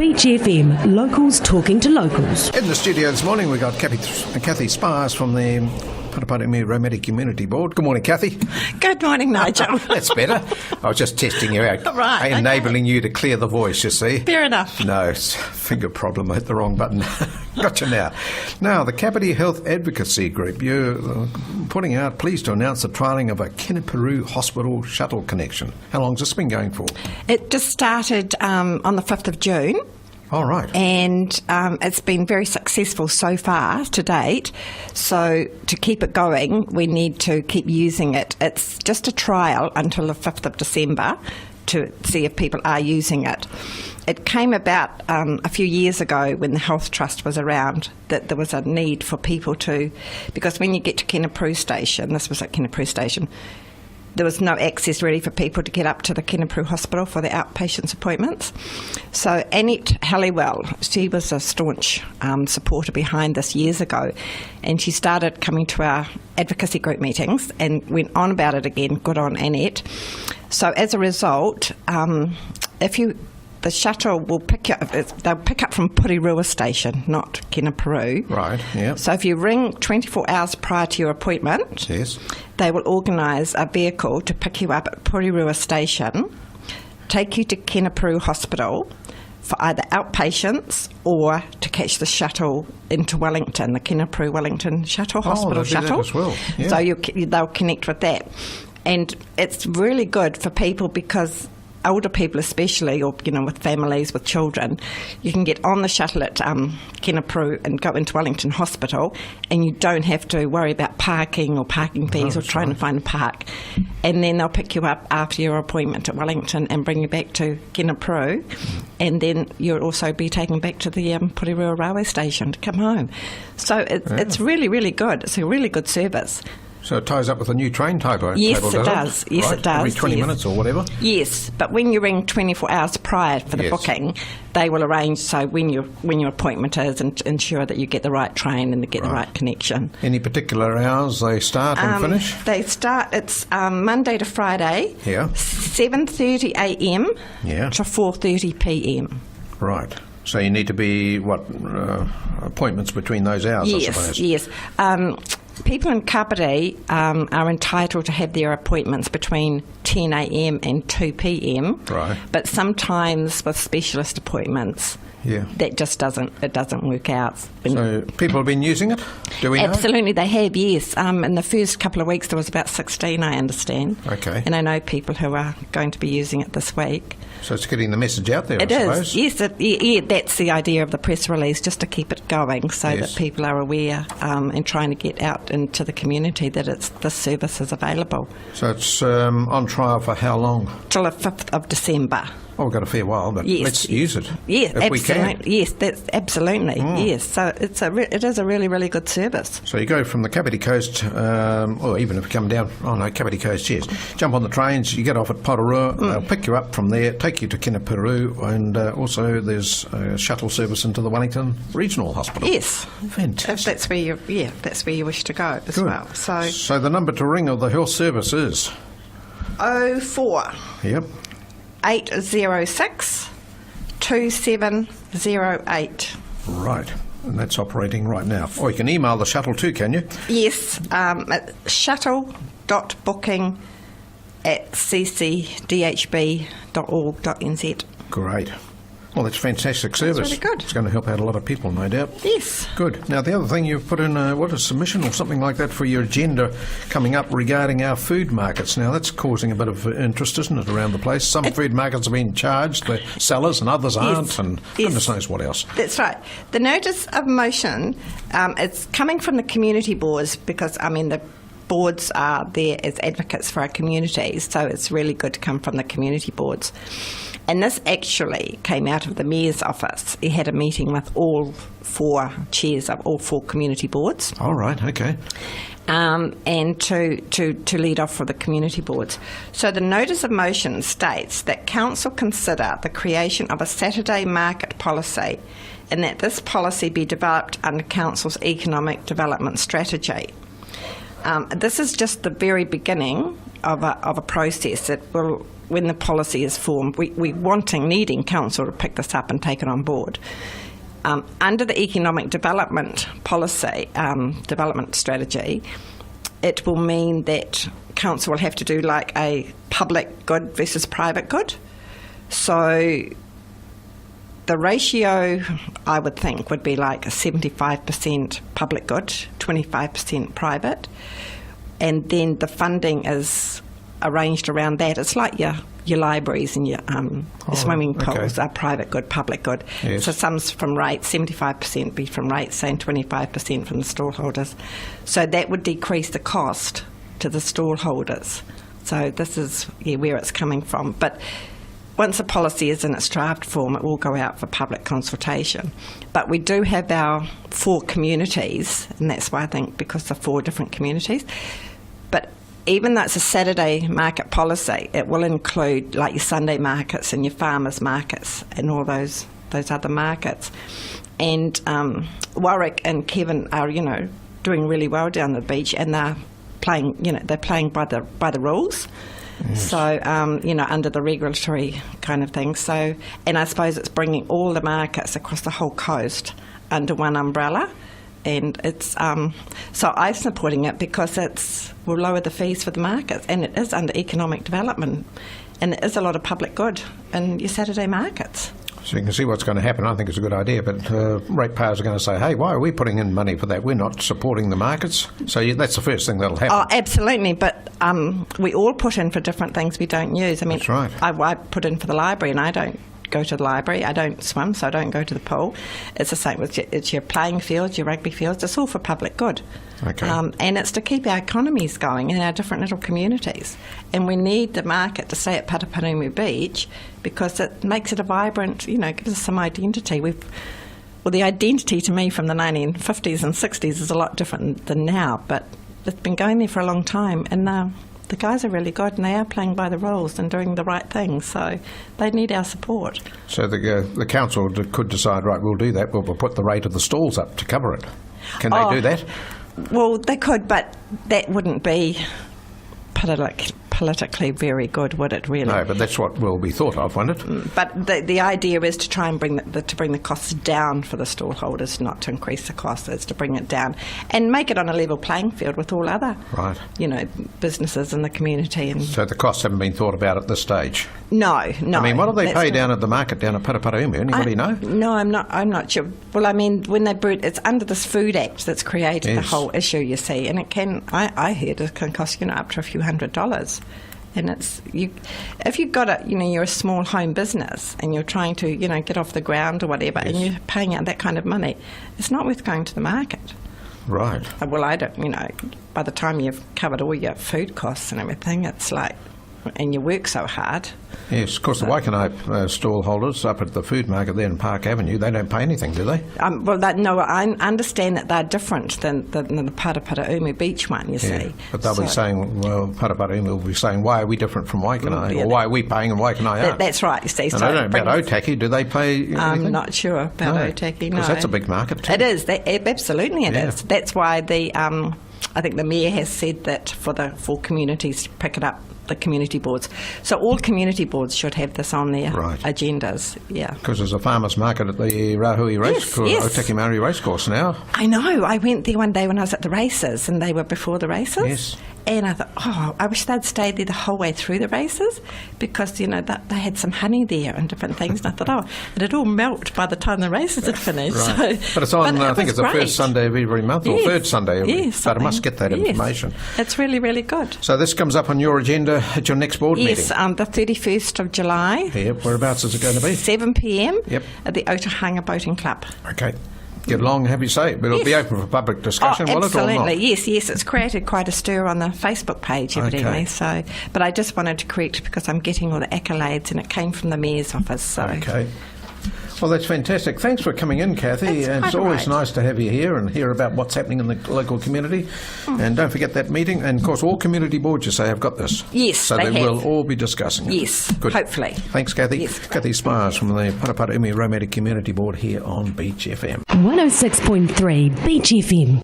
Beach FM, locals talking to locals. In the studio this morning we've got Kathy Spiers from the Paraparaumu Raumati Community Board. Good morning, Kathy. Good morning, Nigel. That's better. I was just testing you out. Right, enabling you to clear the voice, you see. Fair enough. No, it's finger problem. I hit the wrong button. Gotcha now. Now, the Kapiti Health Advocacy Group, you're putting out, pleased to announce the trialling of a Kinniperu Hospital shuttle connection. How long's this been going for? It just started on the 5th of June. All right. And it's been very successful so far to date. So to keep it going, we need to keep using it. It's just a trial until the 5th of December to see if people are using it. It came about a few years ago when the Health Trust was around that there was a need for people to, because when you get to Kinniperu Station, this was at Kinniperu Station, there was no access really for people to get up to the Kinniperu Hospital for their outpatients appointments. So Annette Halliwell, she was a staunch supporter behind this years ago, and she started coming to our advocacy group meetings and went on about it again. Good on Annette. So as a result, the shuttle will they'll pick up from Purirua Station, not Kinniperu. Right, yeah. So if you ring 24 hours prior to your appointment, yes, they will organise a vehicle to pick you up at Purirua Station, take you to Kinniperu Hospital for either outpatients or to catch the shuttle into Wellington, the Kinniperu Wellington Hospital shuttle. As well. Yeah. So they'll connect with that. And it's really good for people because older people especially, or with families with children, you can get on the shuttle at Kinniperu and go into Wellington Hospital, and you don't have to worry about parking or parking fees or trying to find a park. And then they'll pick you up after your appointment at Wellington and bring you back to Kinniperu, and then you'll also be taken back to the Purirua railway station to come home. So it's really, really good. It's a really good service. So it ties up with a new train table. Yes, it does. Yes, right? It does. Every 20 minutes or whatever? Yes, but when you ring 24 hours prior for the booking, they will arrange so when your appointment is and ensure that you get the right train and get the right connection. Any particular hours they start and finish? They start, it's Monday to Friday, 7:30 a.m. to 4:30 p.m. Right. So you need to be, appointments between those hours, I suppose? Yes. People in Kapiti are entitled to have their appointments between 10 a.m. and 2 p.m. Right. But sometimes with specialist appointments, that just doesn't work out. So people have been using it? Do we know? Absolutely, they have, yes. In the first couple of weeks there was about 16, I understand. Okay. And I know people who are going to be using it this week. So it's getting the message out there, I suppose. Yes, that's the idea of the press release, just to keep it going so that people are aware and trying to get out into the community that this service is available. So it's on trial for how long? Till the 5th of December. Oh, we've got a fair while, but let's use it. Yes, if absolutely. We can. Yes, that's absolutely. Yes, so it is a really, really good service. So you go from the Kapiti Coast, or even if you come down, Kapiti Coast, yes. Jump on the trains, you get off at Paraparaumu, they'll pick you up from there, take you to Kinniperu, and also there's a shuttle service into the Wellington Regional Hospital. Yes. Fantastic. If that's where you wish to go as well. So the number to ring of the health service is? 04. Yep. 806 2708. Right, and that's operating right now. Or you can email the shuttle too, can you? Yes, at shuttle.booking@ccdhb.org.nz. Great. Well, that's fantastic service. That's really good. It's going to help out a lot of people, no doubt. Yes. Good. Now, the other thing you've put in, a submission or something like that for your agenda coming up regarding our food markets. Now, that's causing a bit of interest, isn't it, around the place? Some food markets have been charged, the sellers, and others aren't, and goodness knows what else. That's right. The notice of motion, it's coming from the community boards because, the boards are there as advocates for our communities, so it's really good to come from the community boards. And this actually came out of the Mayor's office. He had a meeting with all 4 chairs of all 4 community boards. All right, okay. And to lead off for the community boards. So the notice of motion states that Council consider the creation of a Saturday market policy and that this policy be developed under Council's economic development strategy. This is just the very beginning of a process. It will when the policy is formed, we're needing council to pick this up and take it on board. Under the economic development policy, development strategy, it will mean that council will have to do like a public good versus private good. So the ratio, I would think, would be like a 75% public good, 25% private, and then the funding is arranged around that. It's like your libraries and your swimming pools are private good, public good. Yes. So some's from rates, 75% be from rates, saying 25% from the stallholders. So that would decrease the cost to the stallholders. So this is where it's coming from. But once a policy is in its draft form, it will go out for public consultation. But we do have our 4 communities, and that's why I think because they're 4 different communities. But even though it's a Saturday market policy, it will include like your Sunday markets and your farmers markets and all those other markets. And Warwick and Kevin are, doing really well down the beach, and they're playing, they're playing by the rules. Yes. So, under the regulatory kind of thing. So, and I suppose it's bringing all the markets across the whole coast under one umbrella. And it's so I'm supporting it because will lower the fees for the markets, and it is under economic development, and it is a lot of public good in your Saturday markets. So you can see what's going to happen. I think it's a good idea, but ratepayers are going to say, hey, why are we putting in money for that? We're not supporting the markets. So that's the first thing that'll happen. Oh, absolutely, but we all put in for different things we don't use. I mean, that's right. I put in for the library, and I don't go to the library. I don't swim, so I don't go to the pool. It's the same with it's your playing fields, your rugby fields. It's all for public good. Okay. And it's to keep our economies going in our different little communities. And we need the market to stay at Paraparaumu Beach because it makes it a vibrant, gives us some identity. The identity to me from the 1950s and 60s is a lot different than now, but it's been going there for a long time, and the guys are really good, and they are playing by the rules and doing the right things, so they need our support. So the council could decide, right, we'll do that, we'll put the rate of the stalls up to cover it. Can they do that? Well, they could, but that wouldn't be politically very good, would it really? No, but that's what will be thought of, won't it? But the idea is to try and bring the costs down for the stallholders, not to increase the costs, is to bring it down and make it on a level playing field with all other, businesses in the community. And so the costs haven't been thought about at this stage? No. I mean, what do they pay down at the market down at Paraparaumu? Anybody know? No, I'm not sure. Well, I mean, when it's under this Food Act that's created the whole issue, you see, and it can, I heard it can cost up to a few $100s. And if you've got you're a small home business and you're trying to, get off the ground or whatever, and you're paying out that kind of money, it's not worth going to the market. Right. Well, I don't, by the time you've covered all your food costs and everything, it's like, and you work so hard. Yes, of course, the Waikanae stall holders up at the food market there in Park Avenue, they don't pay anything, do they? I understand that they're different than the Paraparaumu Beach one, you see. But they'll be saying, Paraparaumu will be saying, why are we different from Waikanae? Or why are we paying and Waikanae aren't? That's right, you see. And I don't know about Otaki, do they pay anything? I'm not sure about Otaki, no. Because that's a big market too. It is, absolutely it is. That's why I think the Mayor has said that for the 4 communities to pick it up, the community boards. So all community boards should have this on their agendas, Because there's a farmers market at the Rahui Racecourse, Otaki Maori Racecourse now. I know. I went there one day when I was at the races, and they were before the races. Yes. And I thought, I wish they'd stayed there the whole way through the races because, they had some honey there and different things. And I thought, it'd all melt by the time the races had finished. Right. So, but it's on, I think it's the first Sunday of every month or third Sunday of every month. But I must get that information. It's really, really good. So this comes up on your agenda at your next board meeting? Yes, the 31st of July. Yep. Whereabouts is it going to be? 7 p.m. At the Otahanga Boating Club. Okay. Get along, have you say. But it'll be open for public discussion, will it, or not? Absolutely, yes. It's created quite a stir on the Facebook page, evidently. Okay. So, but I just wanted to correct because I'm getting all the accolades and it came from the Mayor's office. So. Okay. Well, that's fantastic. Thanks for coming in, Kathy. And it's always nice to have you here and hear about what's happening in the local community. And don't forget that meeting. And, of course, all community boards, you say, have got this. Yes, so they will all be discussing it. Yes, good. Hopefully. Thanks, Kathy. Yes. Kathy Spiers from the Paraparaumu Raumati Community Board here on Beach FM. 106.3 Beach FM.